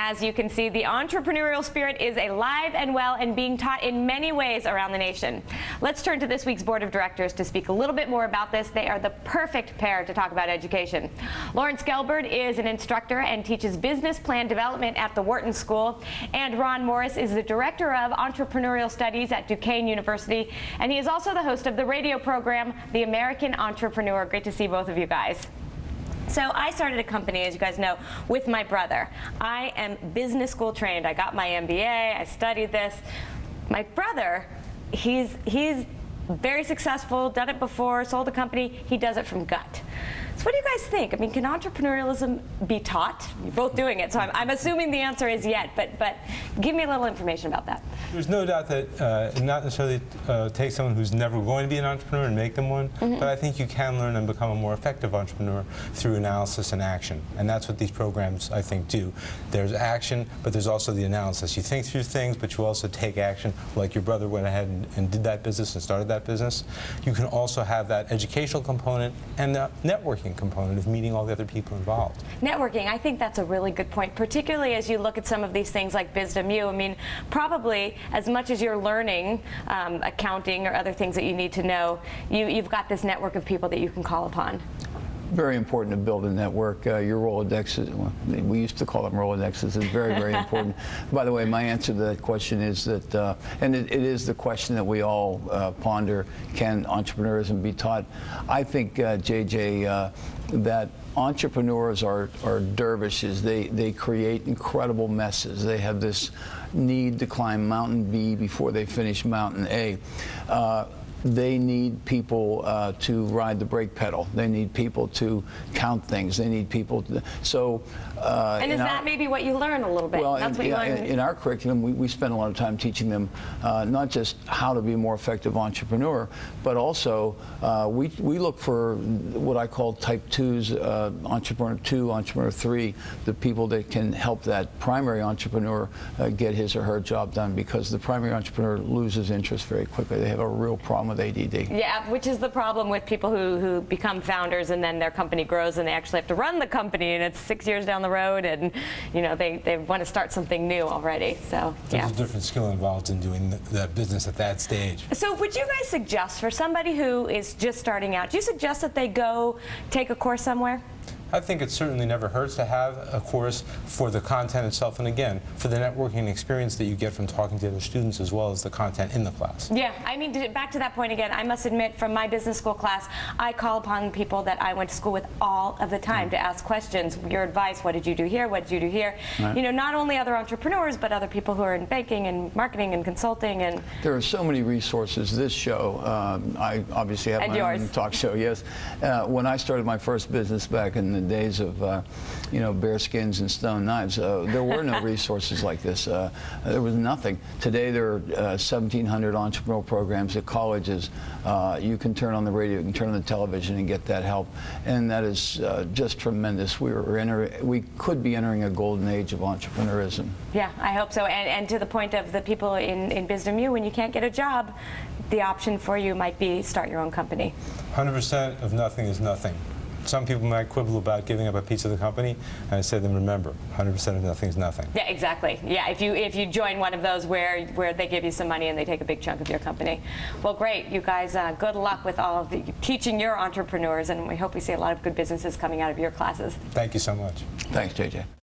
As you can see, the entrepreneurial spirit is alive and well and being taught in many ways around the nation. Let's turn to this week's board of directors to speak a little bit more about this. They are the perfect pair to talk about education. Lawrence Gelbert is an instructor and teaches business plan development at the Wharton School, and Ron Morris is the director of entrepreneurial studies at Duquesne University, and he is also the host of the radio program, The American Entrepreneur. Great to see both of you guys. So I started a company, as you guys know, with my brother. I am business school trained. I got my MBA. I studied this. My brother, he's very successful, done it before, sold a company. He does it from gut. So what do you guys think? I mean, can entrepreneurialism be taught? You're both doing it, so I'm assuming the answer is yet, but give me a little information about that. There's no doubt that it not necessarily takes someone who's never going to be an entrepreneur and make them one, but I think you can learn and become a more effective entrepreneur through analysis and action. And that's what these programs, I think, do. There's action, but there's also the analysis. You think through things, but you also take action, like your brother went ahead and did that business and started that business. You can also have that educational component and the networking component of meeting all the other people involved. Networking, I think that's a really good point, particularly as you look at some of these things like BizDemU. I mean, probably as much as you're learning accounting or other things that you need to know, you've got this network of people that you can call upon. Very important to build a network. Your Rolodexes, well, we used to call them Rolodexes, is very, very important. By the way, my answer to that question is that, and it is the question that we all ponder, can entrepreneurism be taught? I think, JJ, that entrepreneurs are dervishes. They create incredible messes. They have this need to climb mountain B before they finish mountain A. They need people to ride the brake pedal. They need people to count things. They need people to, so. And is that maybe what you learn a little bit? Well, that's what you learn. In our curriculum, we spend a lot of time teaching them not just how to be a more effective entrepreneur, but also we look for what I call type 2s, entrepreneur 2, entrepreneur 3, the people that can help that primary entrepreneur get his or her job done, because the primary entrepreneur loses interest very quickly. They have a real problem with ADD. Yeah, which is the problem with people who become founders and then their company grows and they actually have to run the company and it's 6 years down the road and you know they want to start something new already. So there's a different skill involved in doing that business at that stage. So would you guys suggest for somebody who is just starting out, do you suggest that they go take a course somewhere? I think it certainly never hurts to have a course for the content itself, and again, for the networking experience that you get from talking to other students as well as the content in the class. Yeah, I mean, back to that point again, I must admit from my business school class, I call upon people that I went to school with all of the time to ask questions. Your advice, what did you do here? What did you do here? Right. You know, not only other entrepreneurs, but other people who are in banking and marketing and consulting. And there are so many resources. This show, I obviously have my own talk show, yes. When I started my first business back in the days of you know, bearskins and stone knives, there were no resources like this. There was nothing. Today there are 1,700 entrepreneurial programs at colleges. You can turn on the radio, you can turn on the television and get that help, and that is just tremendous. We could be entering a golden age of entrepreneurism. Yeah, I hope so. And to the point of the people in BizDemU, when you can't get a job, the option for you might be start your own company. 100% of nothing is nothing. Some people might quibble about giving up a piece of the company, and I say to them, remember, 100% of nothing is nothing. Yeah, exactly. Yeah, if you join one of those where they give you some money and they take a big chunk of your company. Well, great. You guys, good luck with all of the teaching your entrepreneurs, and we hope we see a lot of good businesses coming out of your classes. Thank you so much. Thanks, JJ.